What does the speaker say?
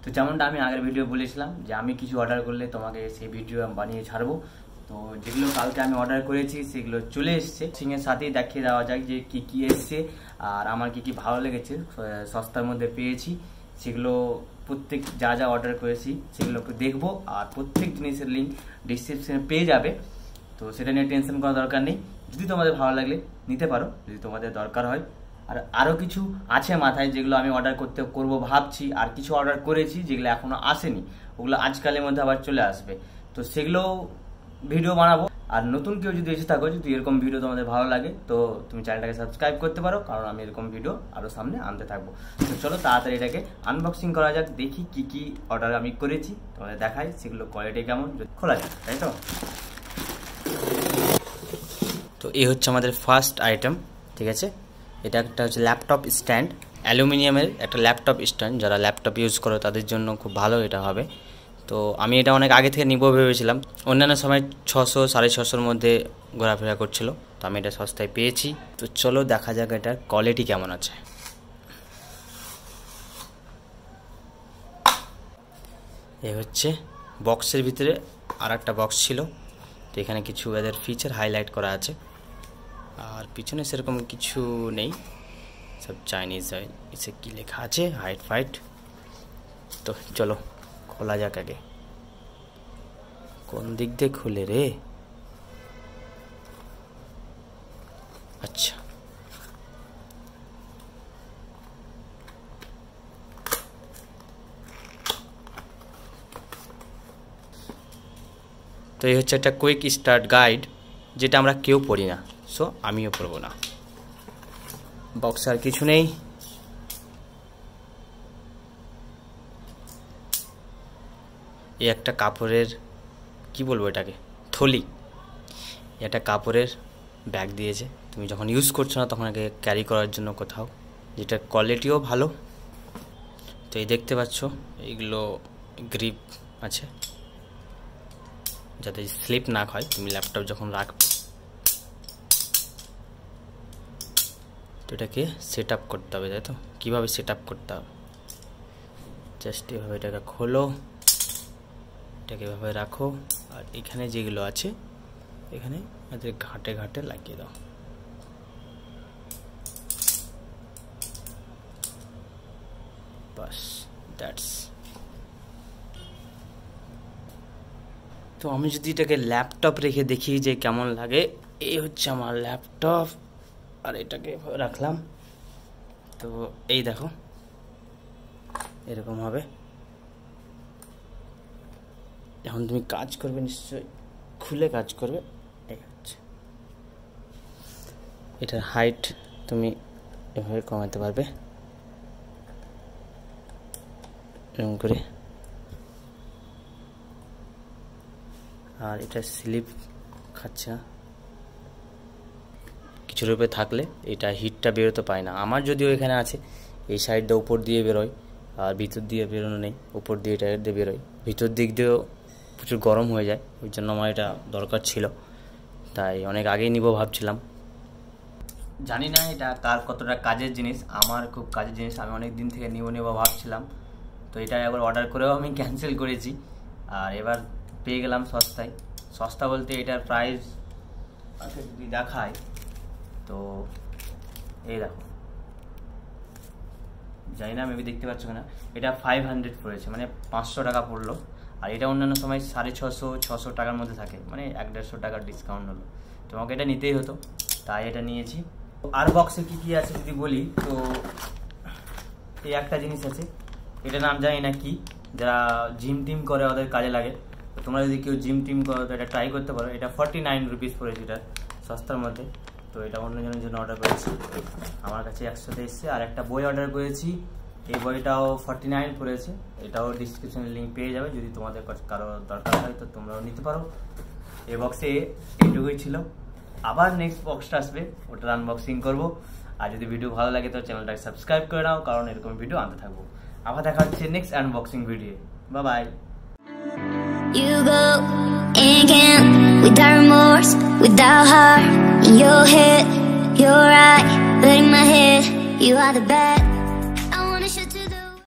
তো যেমনটা আমি আগের ভিডিও বলেছিলাম যে আমি কিছু অর্ডার করলে তোমাকে সেই ভিডিও আমি বানিয়ে ছাড়বো। তো যেগুলো কালকে আমি অর্ডার করেছি সেগুলো চলে এসছে। সিংয়ের সাথেই দেখিয়ে দেওয়া যাক যে কি কি এসছে আর আমার কি কি ভালো লেগেছে, সস্তার মধ্যে পেয়েছি সেগুলো। প্রত্যেক যা যা অর্ডার করেছি সেগুলো একটু দেখবো আর প্রত্যেক জিনিসের লিঙ্ক ডিসক্রিপশনে পেয়ে যাবে। তো সেটা নিয়ে টেনশন করার দরকার নেই। যদি তোমাদের ভালো লাগলে নিতে পারো, যদি তোমাদের দরকার হয়। আর আরও কিছু আছে মাথায় যেগুলো আমি অর্ডার করবো ভাবছি, আর কিছু অর্ডার করেছি যেগুলো এখনও আসেনি, ওগুলো আজকালের মধ্যে আবার চলে আসবে। তো সেগুলো ভিডিও বানাবো। আর নতুন কেউ যদি এসে থাকো, যদি এরকম ভিডিও তোমাদের ভালো লাগে তো তুমি চ্যানেলটাকে সাবস্ক্রাইব করতে পারো, কারণ আমি এরকম ভিডিও আরও সামনে আনতে থাকবো। তো চলো তাড়াতাড়ি এটাকে আনবক্সিং করা যাক, দেখি কি কি অর্ডার আমি করেছি, তোমাদের দেখাই সেগুলো কোয়ালিটি কেমন, খোলা যাক, তাই তো। তো এই হচ্ছে আমাদের ফার্স্ট আইটেম, ঠিক আছে। এটা একটা হচ্ছে ল্যাপটপ স্ট্যান্ড, অ্যালুমিনিয়ামের একটা ল্যাপটপ স্ট্যান্ড। যারা ল্যাপটপ ইউজ করো তাদের জন্য খুব ভালো এটা হবে। তো আমি এটা অনেক আগে থেকে নিব ভেবেছিলাম, অন্যান্য সময় 600 650-র মধ্যে ঘোরাফেরা করছিল, তো আমি এটা সস্তায় পেয়েছি। তো চলো দেখা যাক এটার কোয়ালিটি কেমন আছে। এ হচ্ছে বক্সের ভিতরে আর একটা বক্স ছিল, তো এখানে কিছু এদের ফিচার হাইলাইট করা আছে, আর পিছনে সেরকম কিছু নেই, সব চাইনিজ হয়। এসে কি লেখা আছে, হাইট ফাইট। তো চলো খোলা যাক আগে। কোন দিক দিয়ে খুলে রে? আচ্ছা, তো এই হচ্ছে একটা কুইক স্টার্ট গাইড, যেটা আমরা কেউ পড়ি না, সো আমিও পড়বো না। বক্স আর কিছু নেই। এই একটা কাপড়ের, কি বলবো এটাকে, থলি। এটা কাপড়ের ব্যাগ দিয়েছে, তুমি যখন ইউজ করছো না তখন একে ক্যারি করার জন্য কোথাও, যেটার কোয়ালিটিও ভালো। তো এই দেখতে পাচ্ছ এইগুলো গ্রিপ আছে, যাতে স্লিপ না হয় তুমি ল্যাপটপ যখন রাখবে। তো এটাকে সেট আপ করতে হবে, তাই তো। কীভাবে সেট আপ করতে হবে, জাস্ট এভাবে এটাকে খোলো, এটাকে এভাবে রাখো, আর এখানে যেগুলো আছে এখানে এদের ঘাটে ঘাটে লাগিয়ে দাও। বাস, দ্যাটস। তো আমি যদি এটাকে ল্যাপটপ রেখে দেখি যে কেমন লাগে, এই হচ্ছে আমার ল্যাপটপ, আর এটাকে রাখলাম। তো এই দেখো এরকম হবে। এখন তুমি কাজ করবে নিশ্চয়ই, খুলে কাজ করবে। এই হচ্ছে এটার হাইট, তুমি এভাবে কমাতে পারবে এরকম করে। আর এটা স্লিপ খাচ্ছে না, কিছুর উপরে থাকলে এটা হিটটা বেরোতে পায় না। আমার যদিও এখানে আছে, এই সাইডটা উপর দিয়ে বেরোয়, আর ভিতর দিয়ে বেরোনো নেই, উপর দিয়ে এটা দিয়ে বেরোয়। ভিতর দিক দিয়েও প্রচুর গরম হয়ে যায়, ওই জন্য আমার এটা দরকার ছিল, তাই অনেক আগেই নিব ভাবছিলাম। জানি না এটা কার কতটা কাজের জিনিস, আমার খুব কাজের জিনিস, আমি অনেক দিন থেকে নেব ভাবছিলাম। তো এটা একবার অর্ডার করেও আমি ক্যান্সেল করেছি, আর এবার পেয়ে গেলাম সস্তায়। সস্তা বলতে এটার প্রাইস যদি দেখায়, তো এই দেখো, জানি না মেবি দেখতে পাচ্ছ না, এটা 500 পড়েছে, মানে 500 টাকা পড়লো। আর এটা অন্যান্য সময় 650-600 টাকার মধ্যে থাকে, মানে 100-150 টাকার ডিসকাউন্ট হলো। তোমাকে এটা নিতেই হতো, তাই এটা নিয়েছি। আর বক্সে কি কি আছে যদি বলি, তো এই একটা জিনিস আছে, এটা নাম জানি না কি, যারা জিম টিম করে ওদের কাজে লাগে। তো তোমরা যদি কেউ জিম টিম করো তো এটা ট্রাই করতে পারো। এটা 49 রুপিস পড়েছে, এটা সস্তার মধ্যে। তো এটা অন্যজনের জন্য অর্ডার করেছি, আমার কাছে 100তে এসছে। আর একটা বই অর্ডার করেছি, এই বইটাও 49 পড়েছে, এটাও ডিসক্রিপশনে লিঙ্ক পেয়ে যাবে, যদি তোমাদের কারো দরকার হয় তো তোমরাও নিতে পারো। এই বক্সে এইটুকুই ছিল, আবার নেক্সট বক্সটা আসবে, ওটার আনবক্সিং করবো। আর যদি ভিডিও ভালো লাগে তো চ্যানেলটাকে সাবস্ক্রাইব করে নাও, কারণ এরকম ভিডিও আনতে থাকবো। আবার দেখা হচ্ছে next unboxing video. Bye bye. You go again without remorse, without heart in your head. You're right, but in my head, you are the bad.